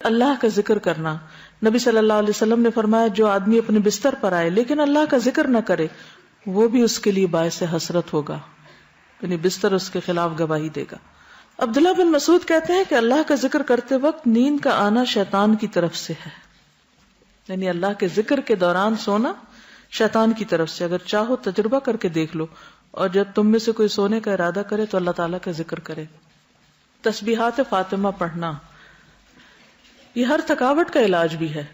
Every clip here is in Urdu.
اللہ کا ذکر کرنا. نبی صلی اللہ علیہ وسلم نے فرمایا جو آدمی اپنے بستر پر آئے لیکن اللہ کا ذکر نہ کرے وہ بھی اس کے لیے باعث حسرت ہوگا، یعنی بستر اس کے خلاف گواہی دے گا. عبداللہ بن مسعود کہتے ہیں کہ اللہ کا ذکر کرتے وقت نیند کا آنا شیطان کی طرف سے ہے، یعنی اللہ کے ذکر کے دوران سونا شیطان کی طرف سے. اگر چاہو تجربہ کر کے دیکھ لو، اور جب تم میں سے کوئی سونے کا ارادہ کرے تو اللہ تعالیٰ کا ذکر کرے. تسبیحات فاطمہ پڑھنا یہ ہر تھکاوٹ کا علاج بھی ہے.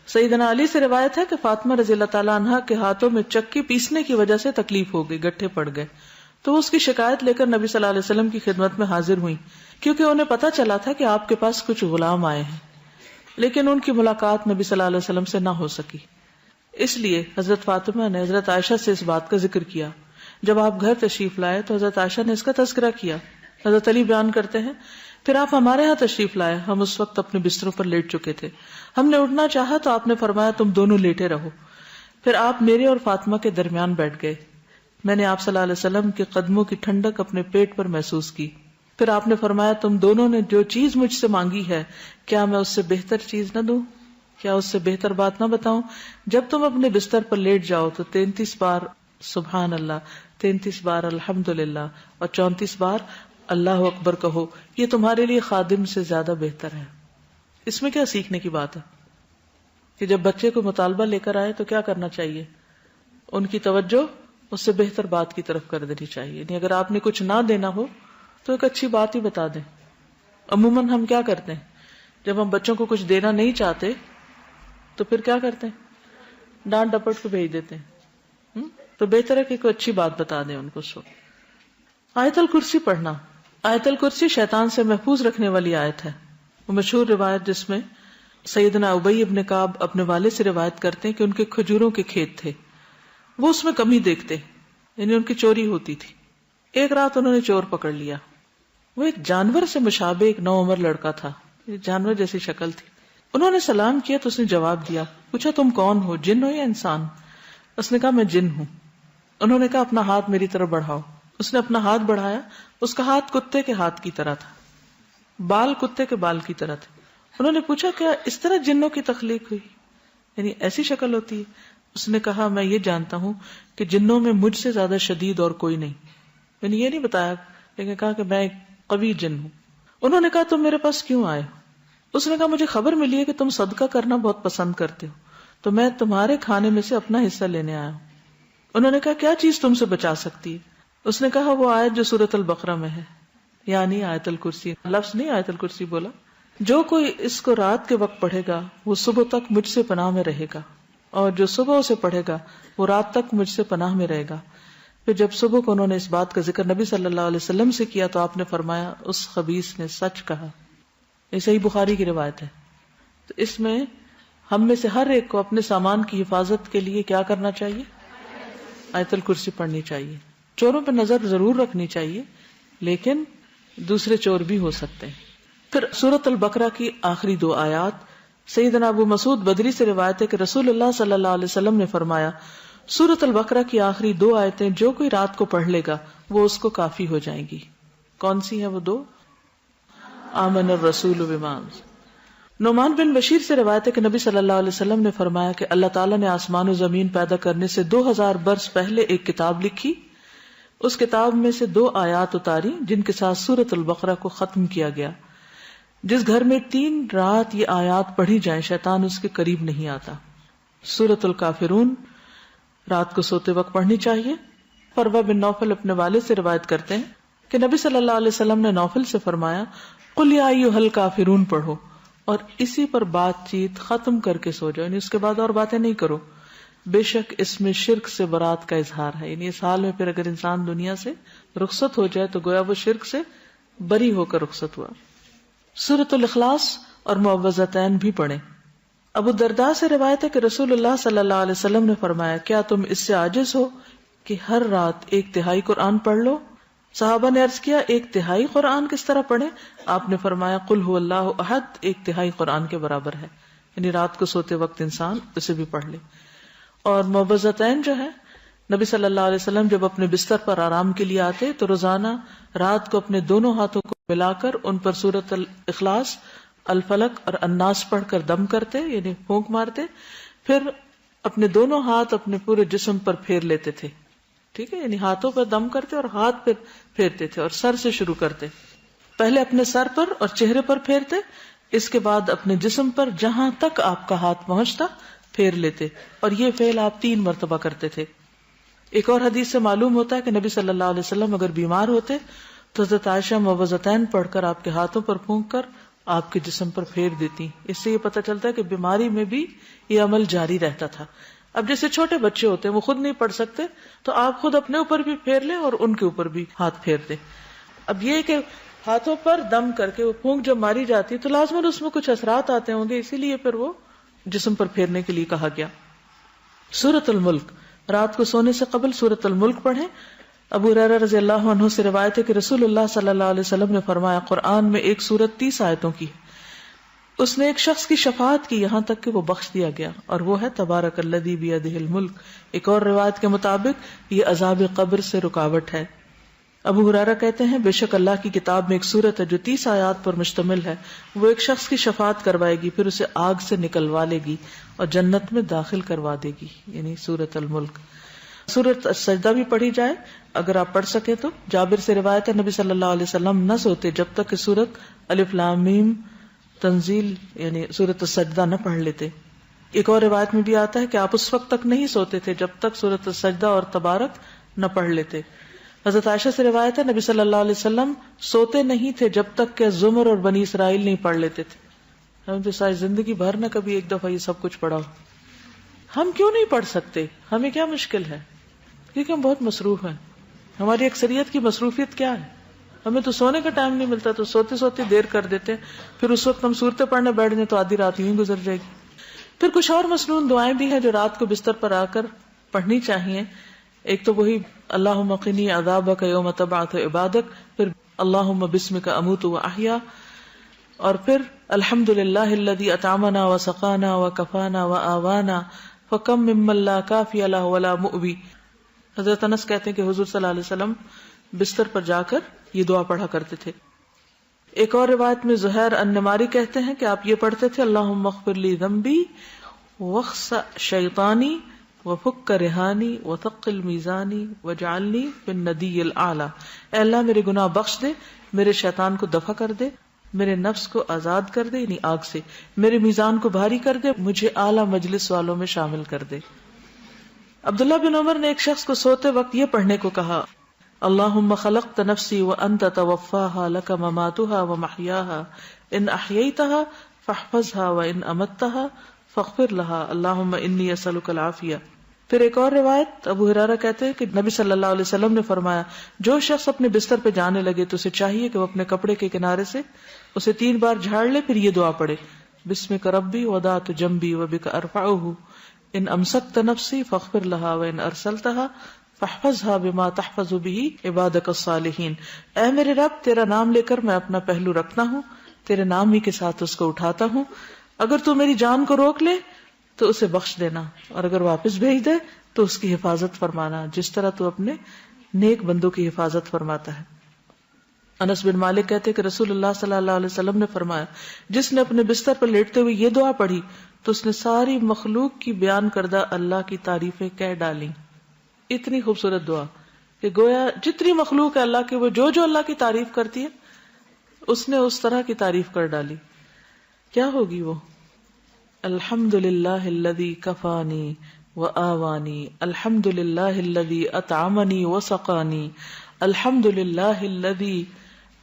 سیدنا علی سے روایت ہے کہ فاطمہ رضی اللہ تعالیٰ عنہا کے ہاتھوں میں چکی پیسنے کی وجہ سے تکلیف ہو گئی، گٹھے پڑ گئے، تو وہ اس کی شکایت لے کر نبی صلی اللہ علیہ وسلم کی خدمت میں حاضر ہوئی، کیونکہ انہیں پتا چلا تھا کہ آپ کے پاس کچھ غلام آئے ہیں، لیکن ان کی ملاقات نبی صلی اللہ علیہ وسلم سے نہ ہو سکی. اس لیے حضرت فاطمہ نے حضرت عائشہ سے اس بات کا ذکر کیا. جب آپ گھر تشریف لائے تو حضرت عائشہ نے اس کا تذکرہ کیا. حضرت علی بیان کرتے ہیں پھر آپ ہمارے ہاں تشریف لائے، ہم اس وقت اپنے بستروں پر لیٹ چکے تھے، ہم نے اٹھنا چاہا تو آپ نے فرمایا تم دونوں لیٹے رہو. پھر آپ میرے اور فاطمہ کے درمیان بیٹھ گئے. میں نے آپ صلی اللہ علیہ وسلم کے قدموں کی ٹھنڈک اپنے پیٹ پر محسوس کی. پھر آپ نے فرمایا تم دونوں نے جو چیز مجھ سے مانگی ہے کیا میں اس سے بہتر چیز نہ دوں، کیا اس سے بہتر بات نہ بتاؤں؟ جب تم اپنے بستر پر لیٹ جاؤ تو 33 بار سبحان اللہ، 33 بار الحمدللہ اور 34 بار اللہ اکبر کہو، یہ تمہارے لیے خادم سے زیادہ بہتر ہے. اس میں کیا سیکھنے کی بات ہے کہ جب بچے کو مطالبہ لے کر آئے تو کیا کرنا چاہیے؟ ان کی توجہ اس سے بہتر بات کی طرف کر دینی چاہیے. یعنی اگر آپ نے کچھ نہ دینا ہو تو ایک اچھی بات ہی بتا دیں. عموماً ہم کیا کرتے ہیں جب ہم بچوں کو کچھ دینا نہیں چاہتے تو پھر کیا کرتے ہیں؟ ڈانٹ ڈپٹ کو بھیج دیتے ہیں. تو بہتر ہے کہ کوئی اچھی بات بتا دیں ان کو. آیت الکرسی پڑھنا. آیت الکرسی شیطان سے محفوظ رکھنے والی آیت ہے. وہ مشہور روایت جس میں سیدنا ابی ابن کعب اپنے والد سے روایت کرتے ہیں کہ ان کے کھجوروں کے کھیت تھے، وہ اس میں کمی دیکھتے، یعنی ان کی چوری ہوتی تھی. ایک رات انہوں نے چور پکڑ لیا. وہ ایک جانور سے مشابہ ایک نوعمر لڑکا تھا، جانور جیسی شکل تھی. انہوں نے سلام کیا تو اس نے جواب دیا. پوچھا تم کون ہو، جن ہو یا انسان؟ اس نے کہا میں جن ہوں. انہوں نے کہا اپنا ہاتھ میری طرف بڑھاؤ. اس نے اپنا ہاتھ بڑھایا. اس کا ہاتھ کتے کے ہاتھ کی طرح تھا، بال کتے کے بال کی طرح تھے. انہوں نے پوچھا کیا اس طرح جنوں کی تخلیق ہوئی، یعنی ایسی شکل ہوتی ہے؟ اس نے کہا میں یہ جانتا ہوں کہ جنوں میں مجھ سے زیادہ شدید اور کوئی نہیں. یعنی یہ نہیں بتایا لیکن کہا کہ میں ایک قوی جن ہوں. انہوں نے کہا تم میرے پاس کیوں آئے ہو؟ اس نے کہا مجھے خبر ملی ہے کہ تم صدقہ کرنا بہت پسند کرتے ہو تو میں تمہارے کھانے میں سے اپنا حصہ لینے آیا ہوں. انہوں نے کہا کیا چیز تم سے بچا سکتی ہے؟ اس نے کہا وہ آیت جو سورۃ البقرہ میں ہے، یعنی آیت الکرسی. لفظ نہیں آیت الکرسی بولا. جو کوئی اس کو رات کے وقت پڑھے گا وہ صبح تک مجھ سے پناہ میں رہے گا، اور جو صبح اسے پڑھے گا وہ رات تک مجھ سے پناہ میں رہے گا. پھر جب صبح کو انہوں نے اس بات کا ذکر نبی صلی اللہ علیہ وسلم سے کیا تو آپ نے فرمایا اس خبیث نے سچ کہا. یہ صحیح بخاری کی روایت ہے. تو اس میں ہم میں سے ہر ایک کو اپنے سامان کی حفاظت کے لیے کیا کرنا چاہیے؟ آیت الکرسی پڑھنی چاہیے. چوروں پہ نظر ضرور رکھنی چاہیے لیکن دوسرے چور بھی ہو سکتے ہیں. پھر سورۃ البقرہ کی آخری 2 آیات. سیدنا ابو مسعود بدری سے روایت ہے کہ رسول اللہ صلی اللہ علیہ وسلم نے فرمایا سورۃ البقرہ کی آخری 2 آیتیں جو کوئی رات کو پڑھ لے گا وہ اس کو کافی ہو جائیں گی. کون سی ہیں وہ 2؟ آمن الرسول بما. نعمان بن بشیر سے روایت ہے کہ نبی صلی اللہ علیہ وسلم نے فرمایا کہ اللہ تعالیٰ نے آسمان و زمین پیدا کرنے سے 2000 برس پہلے ایک کتاب لکھی. اس کتاب میں سے 2 آیات اتاری جن کے ساتھ سورۃ البقرہ کو ختم کیا گیا. جس گھر میں 3 رات یہ آیات پڑھی جائیں شیطان اس کے قریب نہیں آتا. سورۃ الکافرون رات کو سوتے وقت پڑھنی چاہیے. فروہ بن نوفل اپنے والد سے روایت کرتے ہیں کہ نبی صلی اللہ علیہ وسلم نے نوفل سے فرمایا قل یا ایھا الکافرون پڑھو اور اسی پر بات چیت ختم کر کے سو جاؤ، یعنی اس کے بعد اور باتیں نہیں کرو. بے شک اس میں شرک سے برات کا اظہار ہے. یعنی اس حال میں پھر اگر انسان دنیا سے رخصت ہو جائے تو گویا وہ شرک سے بری ہو کر رخصت ہوا. سورۃ الاخلاص اور معوذتین بھی پڑھیں. ابو الدرداء سے روایت ہے کہ رسول اللہ صلی اللہ علیہ وسلم نے فرمایا کیا تم اس سے عاجز ہو کہ ہر رات 1/3 قرآن پڑھ لو؟ صحابہ نے عرض کیا 1/3 قرآن کس طرح پڑھیں؟ آپ نے فرمایا قل هو اللہ احد 1/3 قرآن کے برابر ہے. یعنی رات کو سوتے وقت انسان اسے بھی پڑھ لے. اور معوذتین جو ہے نبی صلی اللہ علیہ وسلم جب اپنے بستر پر آرام کے لیے آتے تو روزانہ رات کو اپنے دونوں ہاتھوں کو ملا کر ان پر سورۃ الاخلاص الفلق اور الناس پڑھ کر دم کرتے یعنی پھونک مارتے، پھر اپنے دونوں ہاتھ اپنے پورے جسم پر پھیر لیتے تھے، ٹھیک ہے، یعنی ہاتھوں پر دم کرتے اور ہاتھ پہ پھیرتے تھے، اور سر سے شروع کرتے، پہلے اپنے سر پر اور چہرے پر پھیرتے، اس کے بعد اپنے جسم پر جہاں تک آپ کا ہاتھ پہنچتا پھیر لیتے، اور یہ فعل آپ 3 مرتبہ کرتے تھے۔ ایک اور حدیث سے معلوم ہوتا ہے کہ نبی صلی اللہ علیہ وسلم اگر بیمار ہوتے تو حضرت عائشہ موعظتین پڑھ کر آپ کے ہاتھوں پر پھونک کر آپ کے جسم پر پھیر دیتی۔ اس سے یہ پتہ چلتا ہے کہ بیماری میں بھی یہ عمل جاری رہتا تھا۔ اب جیسے چھوٹے بچے ہوتے ہیں وہ خود نہیں پڑھ سکتے تو آپ خود اپنے اوپر بھی پھیر لیں اور ان کے اوپر بھی ہاتھ پھیر دیں۔ اب یہ کہ ہاتھوں پر دم کر کے وہ پھونک جب ماری جاتی تو لازماً اس میں کچھ اثرات آتے ہوں گے، اسی لیے پھر وہ جسم پر پھیرنے کے لیے کہا گیا۔ سورۃ الملک، رات کو سونے سے قبل سورۃ الملک پڑھیں۔ ابو ہریرہ رضی اللہ عنہ سے روایت ہے کہ رسول اللہ صلی اللہ علیہ وسلم نے فرمایا، قرآن میں ایک سورت 30 آیتوں کی ہے، اس نے ایک شخص کی شفاعت کی یہاں تک کہ وہ بخش دیا گیا، اور وہ ہے تبارک الذی بیدہ الملک۔ ایک اور روایت کے مطابق یہ عذاب قبر سے رکاوٹ ہے۔ ابو ہریرہ کہتے ہیں، بے شک اللہ کی کتاب میں ایک سورت ہے جو 30 آیات پر مشتمل ہے، وہ ایک شخص کی شفاعت کروائے گی، پھر اسے آگ سے نکلوا لے گی اور جنت میں داخل کروا دے گی، یعنی سورۃ الملک۔ سورۃ السجدہ بھی پڑھی جائے اگر آپ پڑھ سکے تو۔ جابر سے روایت ہے نبی صلی اللہ علیہ وسلم نہ سوتے جب تک کہ سورۃ الف لام میم تنزیل یعنی سورۃ السجدہ نہ پڑھ لیتے۔ ایک اور روایت میں بھی آتا ہے کہ آپ اس وقت تک نہیں سوتے تھے جب تک سورۃ السجدہ اور تبارک نہ پڑھ لیتے۔ حضرت عائشہ سے روایت ہے نبی صلی اللہ علیہ وسلم سوتے نہیں تھے جب تک کہ زمر اور بنی اسرائیل نہیں پڑھ لیتے تھے۔ ہم تو ساری زندگی بھر نہ کبھی ایک دفعہ یہ سب کچھ پڑھا ہو۔ ہم کیوں نہیں پڑھ سکتے؟ ہمیں کیا مشکل ہے؟ کیونکہ ہم بہت مصروف ہیں۔ ہماری اکثریت کی مصروفیت کیا ہے؟ ہمیں تو سونے کا ٹائم نہیں ملتا، تو سوتے سوتے دیر کر دیتے ہیں، پھر اس وقت ہم صورتیں پڑھنے بیٹھ جائیں تو آدھی رات یوں گزر جائے گی۔ پھر کچھ اور مسنون دعائیں بھی ہیں جو رات کو بستر پر آ کر پڑھنی چاہیے۔ ایک تو وہی اللہم قنی عذابک یوم تبعث عبادک، پھر اللہم بسمک اموت واحیا، اور پھر الحمدللہ الذی اطعمنا وسقانا وکفانا وآوانا فکم ممن لا کافی لہ ولا مؤوی۔ حضرت انس کہتے ہیں کہ حضور صلی اللہ علیہ وسلم بستر پر جا کر یہ دعا پڑھا کرتے تھے۔ ایک اور روایت میں زہیر النماری کہتے ہیں کہ آپ یہ پڑھتے تھے، اللہم اغفر لی ذنبی واخسأ شیطانی وفک رہانی وثقل میزانی وجعلنی فی الندی الاعلی۔ اے اللہ میرے گناہ بخش دے، میرے شیطان کو دفع کر دے، میرے نفس کو آزاد کر دے یعنی آگ سے، میرے میزان کو بھاری کر دے، مجھے اعلیٰ مجلس والوں میں شامل کر دے۔ عبداللہ بن عمر نے ایک شخص کو سوتے وقت یہ پڑھنے کو کہا، اللہم خلقت نفسی وانت توفاها لک مماتها ومحیاها ان احییتها فاحفظها وان امتها فاغفر لها اللہم انی اسألک العافیہ۔ پھر ایک اور روایت ابو ہریرہ کہتے ہیں کہ نبی صلی اللہ علیہ وسلم نے فرمایا، جو شخص اپنے بستر پہ جانے لگے تو اسے چاہیے کہ وہ اپنے کپڑے کے کنارے سے اسے 3 بار جھاڑ لے، پھر یہ دعا پڑھے، بسمک ربی وضعت جنبی وبک ارفعہ ان امسکت نفسی فاغفر لها وان ارسلتها فاحفظها بما تحفظ به عبادك الصالحین۔ اے میرے رب، تیرا نام لے کر میں اپنا پہلو رکھتا ہوں، تیرے نام ہی کے ساتھ اس کو اٹھاتا ہوں، اگر تو میری جان کو روک لے تو اسے بخش دینا، اور اگر واپس بھیج دے تو اس کی حفاظت فرمانا، جس طرح تو اپنے نیک بندوں کی حفاظت فرماتا ہے۔ انس بن مالک کہتے کہ رسول اللہ صلی اللہ علیہ وسلم نے فرمایا، جس نے اپنے بستر پر لیٹتے ہوئے یہ دعا پڑھی تو اس نے ساری مخلوق کی بیان کردہ اللہ کی تعریفیں کہہ ڈالی۔ اتنی خوبصورت دعا کہ گویا جتنی مخلوق ہے اللہ کی، وہ جو اللہ کی تعریف کرتی ہے اس نے اس طرح کی تعریف کر ڈالی۔ کیا ہوگی وہ؟ الحمدللہ الذی کفانی وآوانی، الحمدللہ الذی اطعمنی وسقانی، الحمدللہ الذی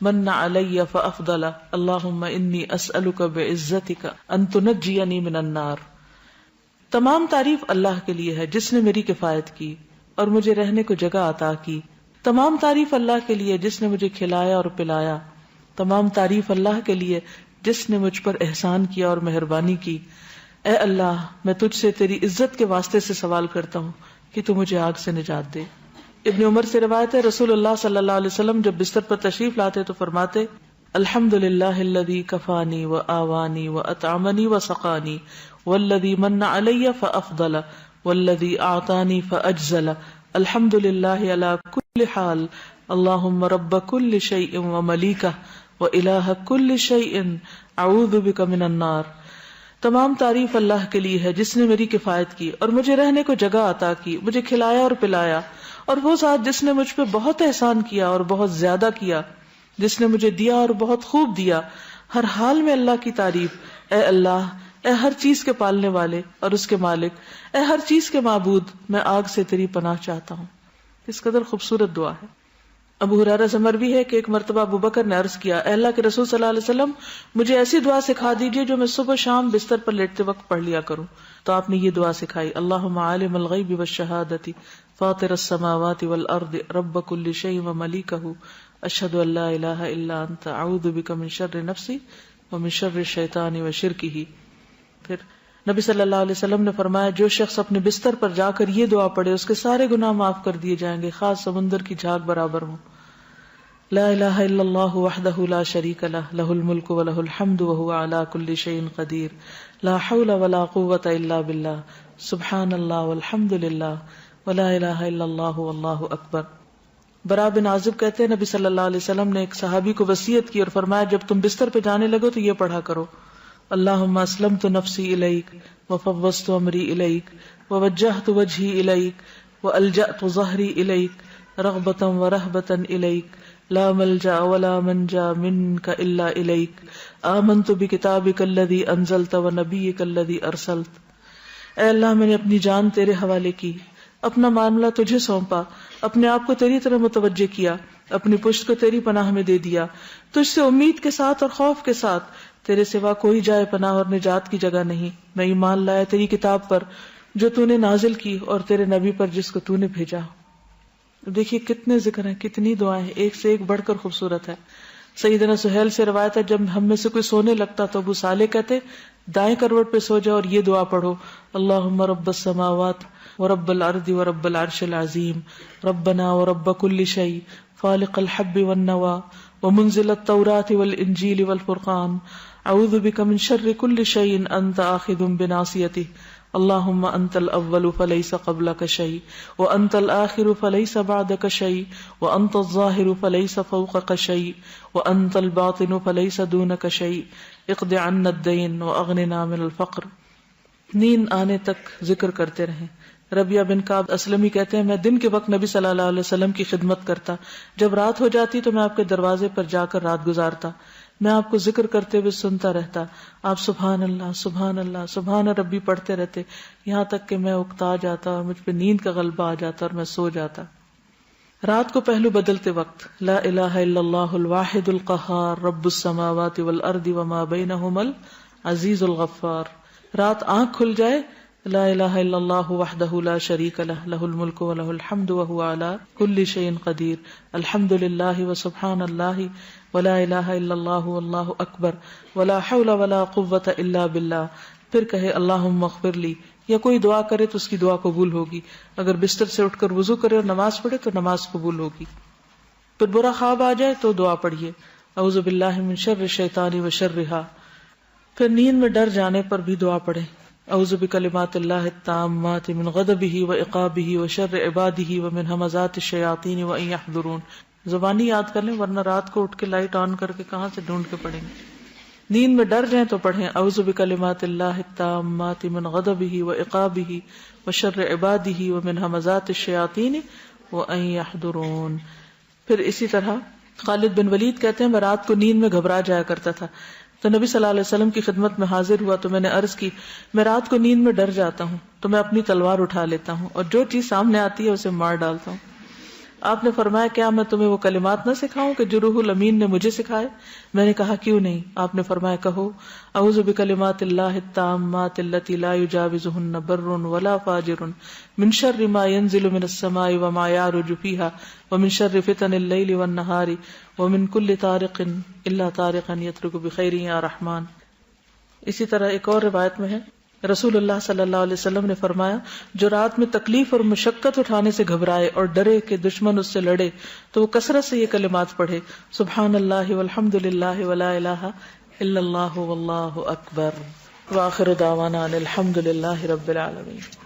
من علی فافضل، اللہم انی اسألک بعزتک ان تنجینی من النار۔ تمام تعریف اللہ کے لیے ہے جس نے میری کفایت کی اور مجھے رہنے کو جگہ عطا کی۔ تمام تعریف اللہ کے لیے جس نے مجھے کھلایا اور پلایا۔ تمام تعریف اللہ کے لیے جس نے مجھ پر احسان کیا اور مہربانی کی۔ اے اللہ، میں تجھ سے تیری عزت کے واسطے سے سوال کرتا ہوں کہ تو مجھے آگ سے نجات دے۔ ابن عمر سے روایت ہے، رسول اللہ صلی اللہ علیہ وسلم جب بستر پر تشریف لاتے تو فرماتے، الحمدللہ الذی کفانی وآوانی واطعمنی وسقانی والذی من علی فافضل والذی اعطانی فاجزل، الحمدللہ علی کل حال، اللہم رب کل شیء وملیکہ وإلہ کل شیء اعوذ بک من النار. تمام تعریف اللہ کے لیے ہے جس نے میری کفایت کی اور مجھے رہنے کو جگہ عطا کی، مجھے کھلایا اور پلایا، اور وہ ذات جس نے مجھ پہ بہت احسان کیا اور بہت زیادہ کیا، جس نے مجھے دیا اور بہت خوب دیا. ہر حال میں اللہ کی تعریف. اے اللہ، اے ہر چیز کے پالنے والے اور اس کے مالک، اے ہر چیز کے معبود، میں آگ سے تیری پناہ چاہتا ہوں. اس قدر خوبصورت دعا ہے. ابو ہریرہ سے مروی ہے کہ ایک مرتبہ ابو بکر نے عرض کیا، اے اللہ کے رسول صلی اللہ علیہ وسلم، مجھے ایسی دعا سکھا دیجئے جو میں صبح شام بستر پر لیٹتے وقت پڑھ لیا کروں. تو آپ نے یہ دعا سکھائی، اللہم عالم الغیب والشہادۃ فاطر السماوات والارض رب کل شیء وملیکہ اشہد ان لا الہ الا انت اعوذ بک من شر نفسی ومن شر الشیطان وشرکہ. پھر نبی صلی اللہ علیہ وسلم نے فرمایا، جو شخص اپنے بستر پر جا کر یہ دعا پڑھے اس کے سارے گناہ معاف کر دیے جائیں گے، خاص سمندر کی جھاگ برابر ہوں. لا الہ الا اللہ وحدہ لا شریک لہ، لہ الملک ولہ الحمد وہو علی کل شیء قدیر، لا حول ولا قوۃ الا باللہ، سبحان اللہ والحمد للہ ولا الہ الا اللہ واللہ اکبر. براء بن عازب کہتے ہیں نبی صلی اللہ علیہ وسلم نے ایک صحابی کو وصیت کی اور فرمایا، جب تم بستر پہ جانے لگو تو یہ پڑھا کرو، اللہم اسلمت نفسی الیک وفوضت امری الیک ووجہت وجہی الیک والجأت ظہری الیک رغبتا ورہبتا الیک لا ملجا ولا منجا منک الا الیک آمنت بکتابک الذی انزلت ونبیک الذی ارسلت. اے اللہ، میں نے اپنی جان تیرے حوالے کی، اپنا معاملہ تجھے سونپا، اپنے آپ کو تیری طرف متوجہ کیا، اپنی پشت کو تیری پناہ میں دے دیا، تجھ سے امید کے ساتھ اور خوف کے ساتھ، تیرے سوا کوئی جائے پناہ اور نجات کی جگہ نہیں. میں ایمان لایا تیری کتاب پر جو تو نے نازل کی اور تیرے نبی پر جس کو تو نے بھیجا. دیکھیے کتنے ذکر ہیں، کتنی دعائیں ہیں، ایک سے ایک بڑھ کر خوبصورت ہے. سیدنا سہیل سے روایت ہے، جب ہم میں سے کوئی سونے لگتا تو ابو صالح کہتے دائیں کروٹ پہ سو جاؤ اور یہ دعا پڑھو، اللہم رب السماوات ورب الارض ورب العرش العظیم ربنا ورب کل شیء فالق الحب والنوا ومنزل التوراة والانجیل والفرقان اعوذ بک من شر کل شیء انت آخذ بناصیتہ اللہم انت الاول فلیس قبلک شیء وانت الآخر فلیس بعدک شیء وانت الظاہر فلیس فوقک شیء وانت الباطن فلیس دونک شیء اقض عنا الدین واغننا من الفقر. نیند آنے تک ذکر کرتے رہیں. ربیہ بن کعب اسلمی کہتے ہیں، میں دن کے وقت نبی صلی اللہ علیہ وسلم کی خدمت کرتا، جب رات ہو جاتی تو میں آپ کے دروازے پر جا کر رات گزارتا، میں آپ کو ذکر کرتے ہوئے سنتا رہتا، آپ سبحان اللہ سبحان اللہ سبحان ربی پڑھتے رہتے، یہاں تک کہ میں اکتا جاتا اور مجھ پہ نیند کا غلبہ آ جاتا اور میں سو جاتا. رات کو پہلو بدلتے وقت لا الہ الا اللہ الواحد القہار رب السماوات والارض وما بینہما العزیز الغفار. رات آنکھ کھل جائے لا الہ الا اللہ وحدہ لا شریک لہ، لہ الملک ولہ الحمد وہو علی کل شیء قدیر، الحمد للہ وسبحان اللہ ولا الہ الا اللہ واللہ اکبر ولا حول ولا قوۃ الا باللہ. پھر کہے اللہم اغفر لی، یا کوئی دعا کرے تو اس کی دعا قبول ہوگی. اگر بستر سے اٹھ کر وضو کرے اور نماز پڑھے تو نماز قبول ہوگی. پھر برا خواب آ جائے تو دعا پڑھیے، اعوذ باللہ من شر الشیطان وشرہا. پھر نیند میں ڈر جانے پر بھی دعا پڑھے، اعوذ بکلمات اللہ التامات من غضبہ وعقابہ وشر عبادہ ومن ہمزات الشیاطین وان یحضرون. زبانی یاد کر لیں ورنہ رات کو اٹھ کے لائٹ آن کر کے کہاں سے ڈھونڈ کے پڑھیں گے. نیند میں ڈر جائیں تو پڑھیں اعوذ بکلمات اللہ التامات من غضبہ وعقابہ وشر عبادہ ومن ہمزات الشیاطین وان یحضرون. پھر اسی طرح خالد بن ولید کہتے ہیں، میں رات کو نیند میں گھبرا جایا کرتا تھا، تو نبی صلی اللہ علیہ وسلم کی خدمت میں حاضر ہوا تو میں نے عرض کی، میں رات کو نیند میں ڈر جاتا ہوں تو میں اپنی تلوار اٹھا لیتا ہوں اور جو چیز سامنے آتی ہے اسے مار ڈالتا ہوں. آپ نے فرمایا، کیا میں تمہیں وہ کلمات نہ سکھاؤں کہ جو روح الامین نے مجھے سکھائے؟ میں نے کہا کیوں نہیں. آپ نے فرمایا، کہو اعوذ بکلمات اللہ التامات التی لا یجاوزہن بر ولا فاجر من شر ما ينزل من السماء وما يعرج فيها ومن شر فتن اللیل والنہار ومن کل طارق الا طارقا یترک بخیر یا رحمان. اسی طرح ایک اور روایت میں ہے، رسول اللہ صلی اللہ علیہ وسلم نے فرمایا، جو رات میں تکلیف اور مشقت اٹھانے سے گھبرائے اور ڈرے کہ دشمن اس سے لڑے تو وہ کثرت سے یہ کلمات پڑھے، سبحان اللہ والحمد للہ ولا الہ الا اللہ واللہ اکبر. وآخر دعوانا ان الحمد للہ رب العالمین.